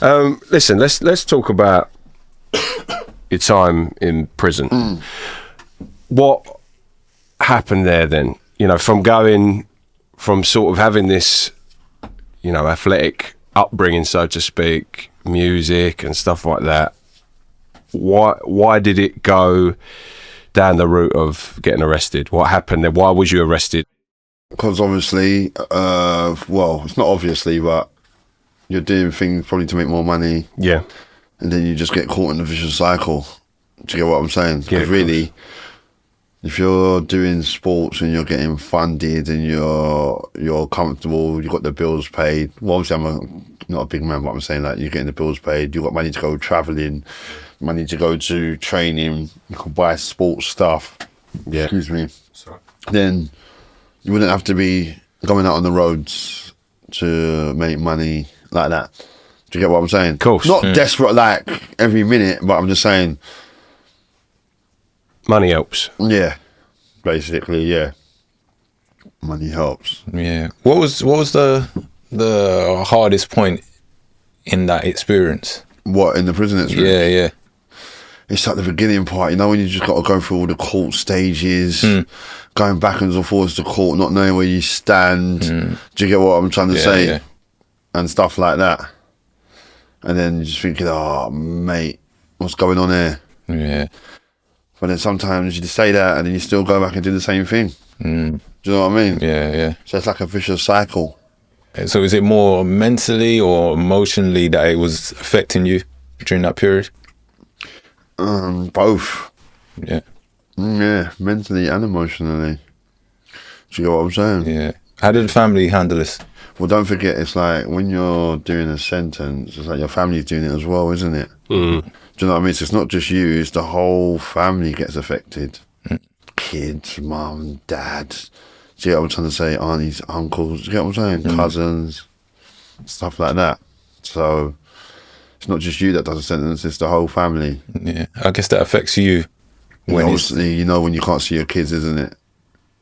Listen, let's talk about your time in prison. What happened there then? From sort of having this, athletic upbringing, so to speak, music and stuff like that. Why did it go down the route of getting arrested? What happened there? Why was you arrested? Because obviously, it's not obviously, but you're doing things probably to make more money. Yeah. And then you just get caught in a vicious cycle. Do you get what I'm saying? Because really, if you're doing sports and you're getting funded and you're comfortable, you've got the bills paid. Well, obviously I'm not a big man, but I'm saying that you're getting the bills paid. You've got money to go travelling, money to go to training. You can buy sports stuff. Yeah. Excuse me. Sorry. Then you wouldn't have to be going out on the roads to make money like that. Do you get what I'm saying? Of course. Not desperate like every minute, but I'm just saying. Money helps. Yeah. Basically, yeah. Money helps. Yeah. What was the hardest point in that experience? What, in the prison experience? Yeah, yeah. It's like the beginning part, when you just got to go through all the court stages, going backwards and forwards to court, not knowing where you stand. Do you get what I'm trying to say? Yeah. And stuff like that. And then you're just thinking, oh, mate, what's going on here? Yeah. But then sometimes you just say that and then you still go back and do the same thing. Do you know what I mean? Yeah, yeah. So it's like a vicious cycle. So is it more mentally or emotionally that it was affecting you during that period? Both. Yeah. Yeah, mentally and emotionally. Do you get what I'm saying? Yeah. How did the family handle this? Well, don't forget, it's like when you're doing a sentence, it's like your family's doing it as well, isn't it? Do you know what I mean? So it's not just you, it's the whole family gets affected. Kids, mum, dad. Do you get what I'm trying to say? Aunties, uncles, do you get what I'm saying? Cousins, stuff like that. So it's not just you that does a sentence, it's the whole family. Yeah, I guess that affects you. When obviously, when you can't see your kids, isn't it?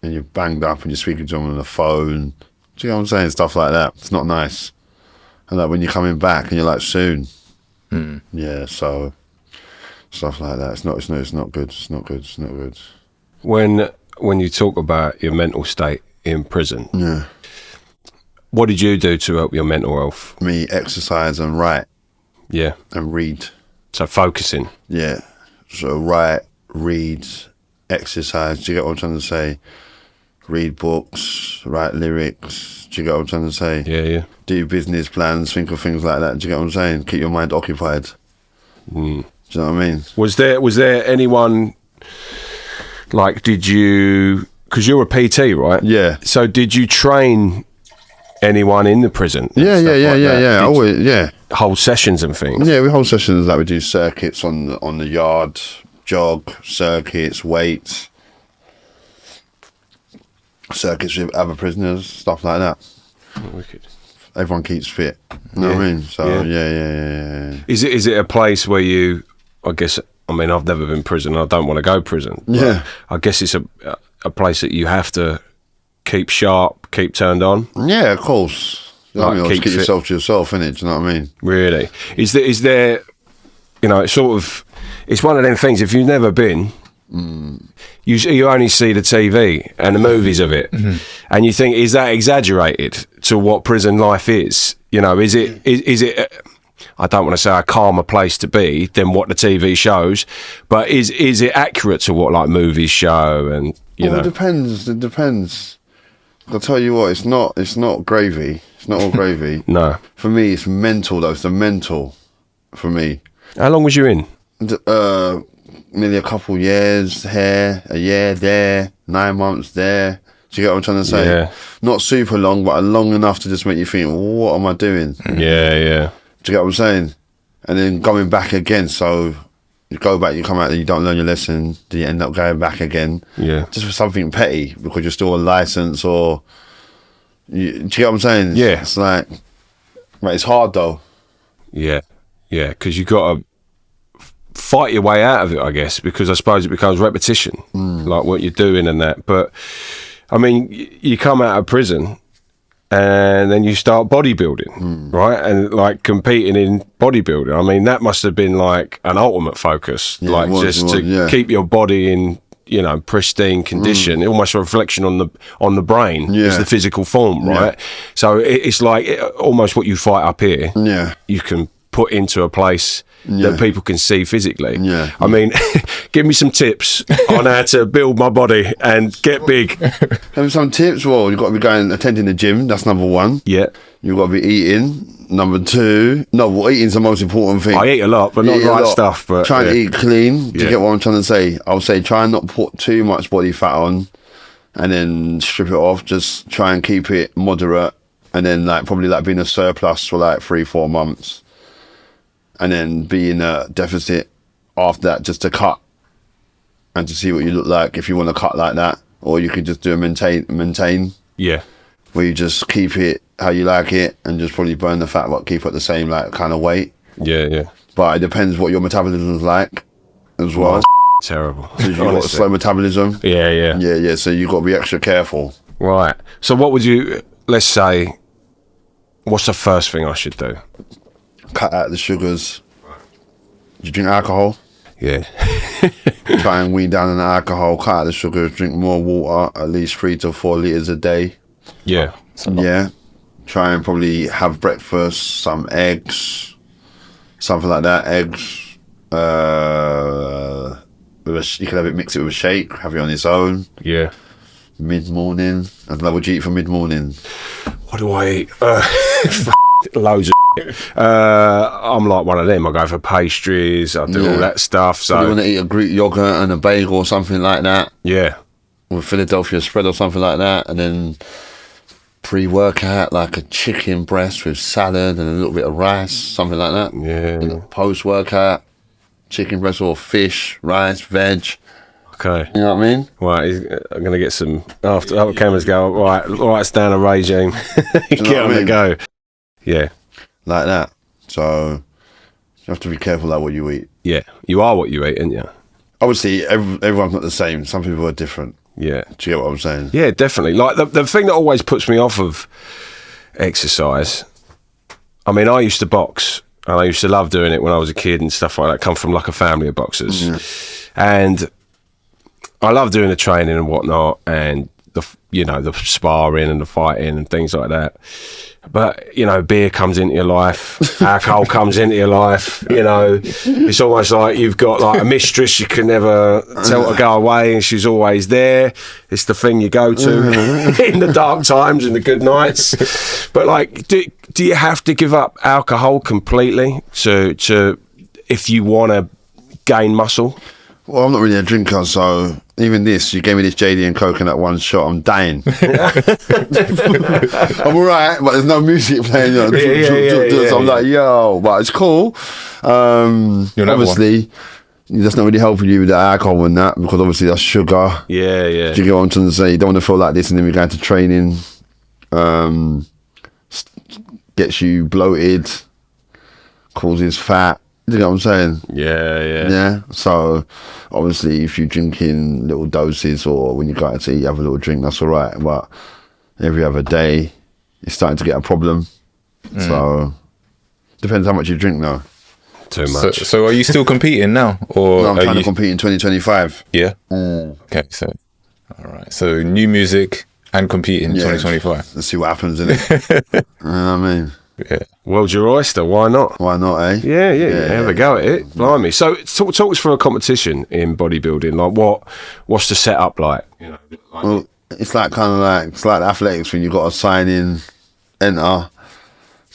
And you're banged up and you're speaking to them on the phone. Do you know what I'm saying? Stuff like that. It's not nice. And like when you're coming back and you're like, soon. Yeah, so stuff like that. It's not good. It's not good. When you talk about your mental state in prison, what did you do to help your mental health? Me, exercise and write. Yeah. And read. So focusing. Yeah. So write, read, exercise. Do you get what I'm trying to say? Read books, write lyrics. Do you get what I'm trying to say? Yeah, yeah. Do business plans, think of things like that. Do you get what I'm saying? Keep your mind occupied. Do you know what I mean? Was there anyone, like, did you, because you're a PT, right? Yeah. So did you train anyone in the prison? Yeah. Always, yeah. Whole sessions and things? Yeah, we hold sessions like we do circuits on the yard, jog, circuits, weights. Circuits with other prisoners, stuff like that. Oh, wicked. Everyone keeps fit. You know what I mean? So yeah. Is it a place where you? I guess. I mean, I've never been prison. I don't want to go prison. Yeah. I guess it's a place that you have to keep sharp, keep turned on. Yeah, of course. Keep yourself to yourself, innit? Do you know what I mean? Really? Is there? It's sort of. It's one of them things. If you've never been. You only see the TV and the movies of it, and you think, is that exaggerated to what prison life is? Is it? I don't want to say a calmer place to be than what the TV shows, but is it accurate to what like movies show? And it depends. It depends. I'll tell you what, it's not gravy. It's not all gravy. No. For me, it's mental though. It's the mental for me. How long was you in? Nearly a couple years here, a year there, 9 months there. Do you get what I'm trying to say? Yeah. Not super long, but long enough to just make you think, what am I doing? Yeah. Do you get what I'm saying? And then going back again, so you go back, you come out and you don't learn your lesson, then you end up going back again. Yeah. Just for something petty, because you're still on licence or... do you get what I'm saying? Yeah. It's like... it's hard though. Yeah, because you got to... fight your way out of it, I guess, because I suppose it becomes repetition, like what you're doing and that. But I mean, you come out of prison and then you start bodybuilding, right? And like competing in bodybuilding. I mean, that must have been like an ultimate focus, like just to keep your body in, you know, pristine condition. Almost a reflection on the brain is the physical form, right? So it's like almost what you fight up here. You can put into a place that people can see physically. I mean, give me some tips on how to build my body and get big. Have some tips. Well, you've got to be attending the gym. That's number one. You've got to be eating. Number two, eating's the most important thing. I eat a lot, but not the right stuff. But try and eat clean. Do you get what I'm trying to say? I'll say try and not put too much body fat on, and then strip it off. Just try and keep it moderate, and then probably being a surplus for 3-4 months. And then be in a deficit after that, just to cut and to see what you look like if you want to cut like that. Or you could just do a maintain. Where you just keep it how you like it and just probably burn the fat but keep it the same kind of weight. But it depends what your metabolism is like as well. Terrible. So you've got slow metabolism. So you've got to be extra careful. Right. So what would you, let's say, what's the first thing I should do? Cut out the sugars. Do you drink alcohol? Try and wean down on the alcohol, cut out the sugars, drink more water, at least 3 to 4 litres a day. Try and probably have breakfast, some eggs, something like that. Eggs, you can have it, mix it with a shake, have it on its own. Mid-morning. I don't know, what do you eat for mid-morning? What do I eat? Loads of I'm like one of them. I go for pastries, I do all that stuff. So you want to eat a Greek yogurt and a bagel or something like that? With Philadelphia spread or something like that, and then pre-workout like a chicken breast with salad and a little bit of rice, something like that. And post-workout, chicken breast or fish, rice, veg. Okay. You know what I mean? Right, I'm going to get some, after cameras go, right, it's down a regime. Get on the go. Like that. So you have to be careful what you eat. You are what you eat, aren't you? Obviously, everyone's not the same. Some people are different. Do you get what I'm saying? Yeah, definitely. Like the thing that always puts me off of exercise, I mean, I used to box and I used to love doing it when I was a kid and stuff like that. Come from like a family of boxers. And I love doing the training and whatnot and the sparring and the fighting and things like that. But, beer comes into your life, alcohol comes into your life, it's almost like you've got like a mistress you can never tell to go away and she's always there. It's the thing you go to in the dark times and the good nights. But like, do you have to give up alcohol completely to if you want to gain muscle? Well, I'm not really a drinker, so even this, you gave me this JD and coconut one shot, I'm dying. I'm alright, but there's no music playing. So I'm like, yo, but it's cool. Obviously, that's not really helping you with the alcohol and that, because obviously that's sugar. Do you get what I'm trying to say? You don't want to feel like this and then we go into training. Gets you bloated, causes fat. Do you know what I'm saying? Yeah. So, obviously, if you're drinking little doses or when you go out to eat, you have a little drink, that's all right. But every other day, it's starting to get a problem. So, depends how much you drink now. Too much. So are you still competing now? Or no, I'm trying to compete in 2025. Okay, so, all right. So, new music and compete in 2025. Let's see what happens, innit? You know what I mean? World's your oyster, why not? Why not, eh? Have a go at it. Blimey. So talk us through a competition in bodybuilding. Like what's the setup like? Well, it's like athletics when you got to sign in, enter.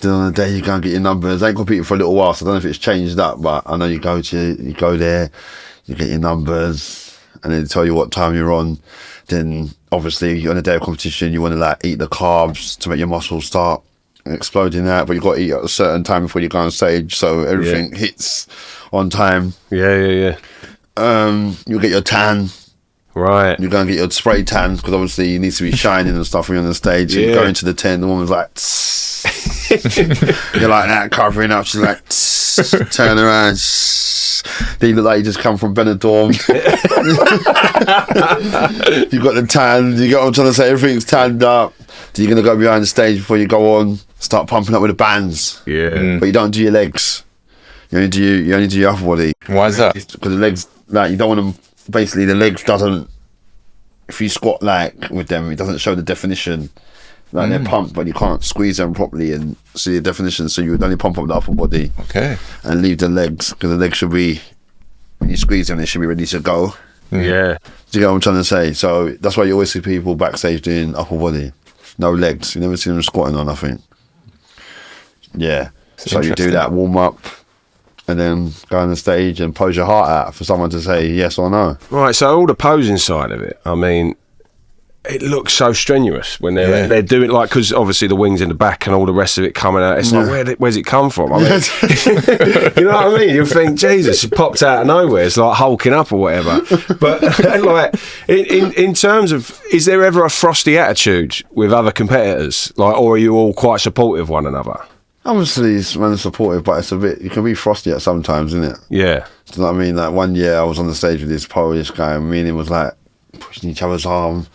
Then on the day you go and get your numbers. I ain't competing for a little while, so I don't know if it's changed up, but I know you go there, you get your numbers, and then they tell you what time you're on. Then obviously on the day of competition you want to eat the carbs to make your muscles start exploding out, but you've got to eat at a certain time before you go on stage, so everything hits on time. You'll get your tan. Right. You go and get your spray tan, because obviously you need to be shining and stuff when you're on the stage. You go into the tent, the woman's like, you're like that, covering up, she's like, turn around, then you look like you just come from Benidorm. You got the tan, you get what I'm trying to say, everything's tanned up. So you're going to go behind the stage before you go on, start pumping up with the bands. Yeah. But you don't do your legs. You only do your upper body. Why is that? Because the legs, like, you don't want them, basically the legs doesn't, if you squat like with them, it doesn't show the definition. Like they're pumped, but you can't squeeze them properly and see the definition. So you would only pump up the upper body. Okay. And leave the legs, because the legs should be, when you squeeze them, they should be ready to go. Yeah. Do you get what I'm trying to say? So that's why you always see people backstage doing upper body. No legs. You never see them squatting or nothing. Yeah. So you do that, warm up, and then go on the stage and pose your heart out for someone to say yes or no. Right, so all the posing side of it, I mean, it looks so strenuous when they're doing, like, because obviously the wings in the back and all the rest of it coming out. It's like, where's it come from? I mean, you know what I mean? You think, Jesus, it popped out of nowhere. It's like hulking up or whatever. But like, in terms of, is there ever a frosty attitude with other competitors, like, or are you all quite supportive of one another? Obviously, it's man supportive, but it's a bit, you can be frosty at sometimes, isn't it? Yeah. Do you know what I mean? Like one year I was on the stage with this Polish guy, and me and him was like pushing each other's arm,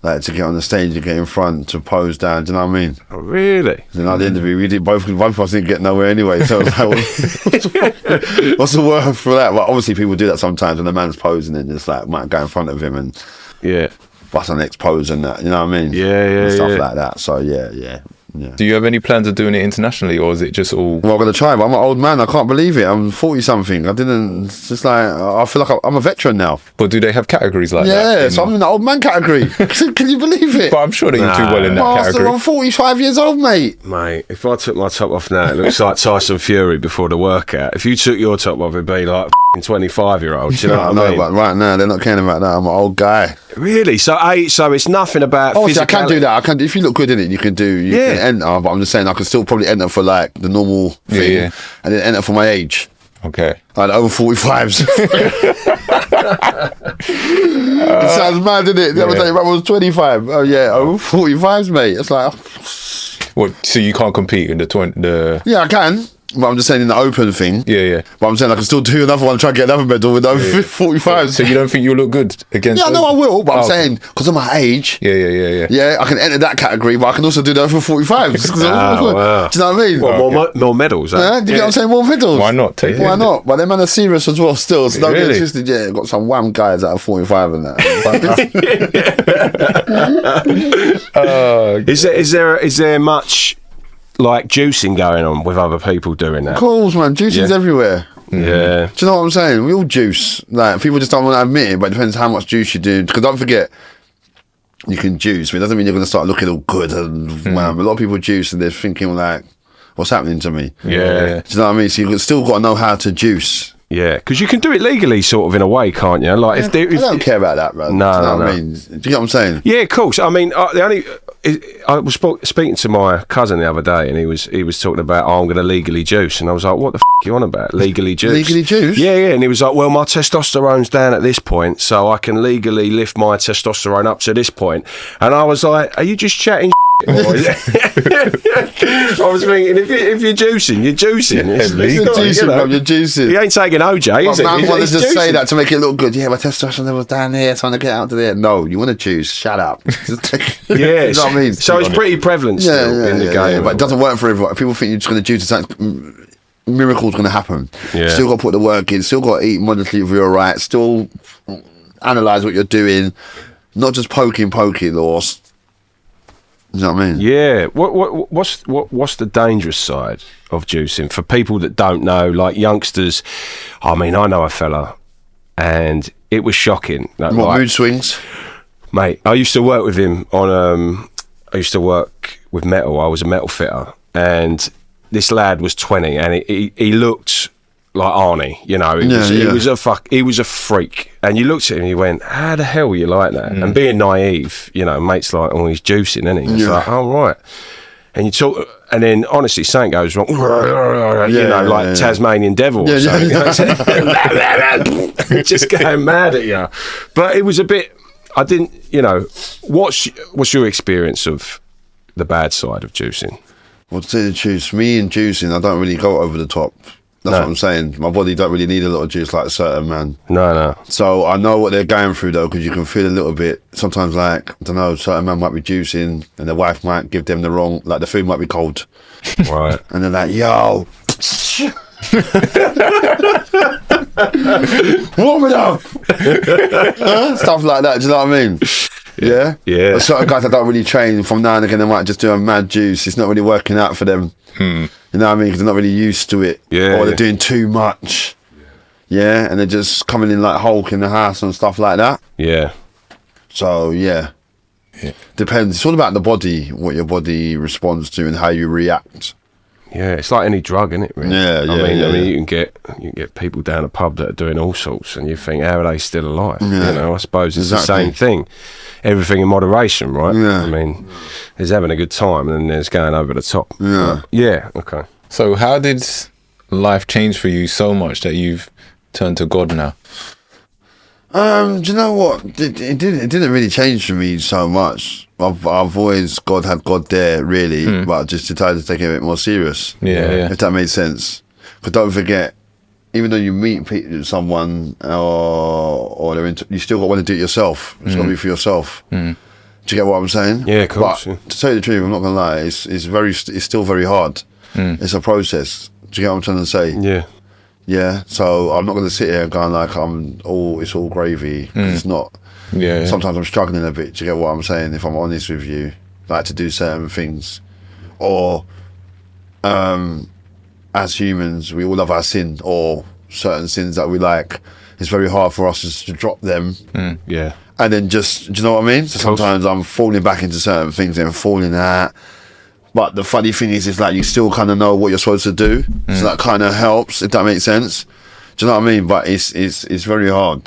like to get on the stage, to get in front, to pose down. Do you know what I mean? Oh, really? Then at the end of it, we did both of us didn't get nowhere anyway. So I was like, what's the word for that? Well, obviously people do that sometimes, when the man's posing and just like might go in front of him and bust the next pose and that. You know what I mean? Yeah, stuff like that. So yeah. Do you have any plans of doing it internationally, or is it just all? Well, I'm going to try, but I'm an old man. I can't believe it. I'm 40-something. It's just like, I feel like I'm a veteran now. But do they have categories like that? Yeah, so I'm in the old man category. Can you believe it? But I'm sure that you do well in that category. I'm 45 years old, mate. Mate, if I took my top off now, it looks like Tyson Fury before the workout. If you took your top off, it'd be like 25-year-old. Do you know what I mean? But right now, they're not caring about that. I'm an old guy. Really? So it's nothing about I can do that. I can. If you look good in it, you can can enter. But I'm just saying, I can still probably enter for like the normal thing, and then enter for my age. Okay. Like over 45s. It sounds mad, doesn't it? The other day, I was 25. Oh yeah, over 45s, mate. It's like, what? So you can't compete in the Yeah, I can. But I'm just saying in the open thing. Yeah. But I'm saying I can still do another one, try to get another medal with over 45s. So you don't think you'll look good against? Yeah, no, I will. But I'm saying, because of my age. Yeah. Yeah, I can enter that category, but I can also do that for 45s. Wow. Do you know what I mean? Well, more medals. Do you get what I'm saying? More medals. Why not? Why not? But them men are serious as well still. So don't get twisted. Yeah, got some wham guys that are 45 and that. Is there much like juicing going on with other people doing that? Of course, man. Juicing's everywhere. Yeah. Do you know what I'm saying? We all juice. Like, people just don't want to admit it, but it depends how much juice you do. Because don't forget, you can juice, but it doesn't mean you're going to start looking all good. And a lot of people juice and they're thinking like, what's happening to me? Yeah. Do you know what I mean? So you've still got to know how to juice. Yeah, because you can do it legally, sort of, in a way, can't you? Like, I don't care about that, man. No, do you know no. what I mean? Do you get what I'm saying? Yeah, of course. I mean, I was speaking to my cousin the other day, and he was talking about, I'm going to legally juice, and I was like, what the f*** are you on about? Legally juice? Legally juice? Yeah, and he was like, well, my testosterone's down at this point, so I can legally lift my testosterone up to this point. And I was like, are you just chatting I was thinking, if you're juicing, you're juicing. You're juicing. He ain't taking OJ, is it? Man wanted to juicing. Say that to make it look good. Yeah, my testosterone level's down here, trying to get out to there. No, you want to juice? Shut up. Yeah, you know what I mean? So it's pretty prevalent still in the game. Yeah, but it doesn't work for everyone. People think you're just going to juice something. Miracle's going to happen. Yeah. Still got to put the work in. Still got to eat moderately if you're right. Still analyse what you're doing. Not just poking or. You know what I mean? Yeah. What's the dangerous side of juicing for people that don't know, like youngsters? I mean, I know a fella, and it was shocking. Mood swings, mate. I used to work with him on. I used to work with metal. I was a metal fitter, and this lad was 20, and he looked like Arnie, you know. He was a freak, and you looked at him and you went, how the hell were you like that? And being naive, you know, mate's like, oh, he's juicing, isn't he? It's like, oh, right. And you talk, and then honestly, something goes wrong, Tasmanian devil or something. Just going mad at you. But it was a bit, I didn't, you know, what's your experience of the bad side of juicing? Well, to say the truth, me and juicing, I don't really go over the top. That's what I'm saying. My body don't really need a lot of juice like a certain man. No. So I know what they're going through though, because you can feel a little bit. Sometimes, like, I don't know, certain man might be juicing, and the wife might give them the wrong, like the food might be cold, right? And they're like, "Yo, warm it up," stuff like that. Do you know what I mean? Yeah. There's certain guys that don't really train, from now and again they might just do a mad juice. It's not really working out for them. You know what I mean? Because they're not really used to it, or they're doing too much. Yeah, and they're just coming in like Hulk in the house and stuff like that. Yeah. So depends. It's all about the body, what your body responds to, and how you react. Yeah, it's like any drug, isn't it? Really? I mean, you can get people down a pub that are doing all sorts, and you think, how are they still alive? You know, I suppose it's the same thing. Everything in moderation, right? Yeah. I mean, there's having a good time, and then there's going over the top. Yeah. Okay. So how did life change for you so much that you've turned to God now? Do you know what? It didn't really change for me so much. I've always had God there, really, but just decided to take it a bit more serious. Yeah. If that made sense. But don't forget, even though you meet someone or they're you still got to want to do it yourself. It's got to be for yourself. Do you get what I'm saying? Yeah, of course. But to tell you the truth, I'm not gonna lie. It's still very hard. It's a process. Do you get what I'm trying to say? Yeah. Yeah, so I'm not going to sit here going like it's all gravy. It's not. Yeah. Sometimes I'm struggling a bit. Do you get what I'm saying? If I'm honest with you, like to do certain things, or as humans, we all have our sin or certain sins that we like. It's very hard for us just to drop them. Yeah. And then just, do you know what I mean? So sometimes I'm falling back into certain things and falling out. But the funny thing is like you still kind of know what you're supposed to do. So that kind of helps, if that makes sense. Do you know what I mean? But it's very hard.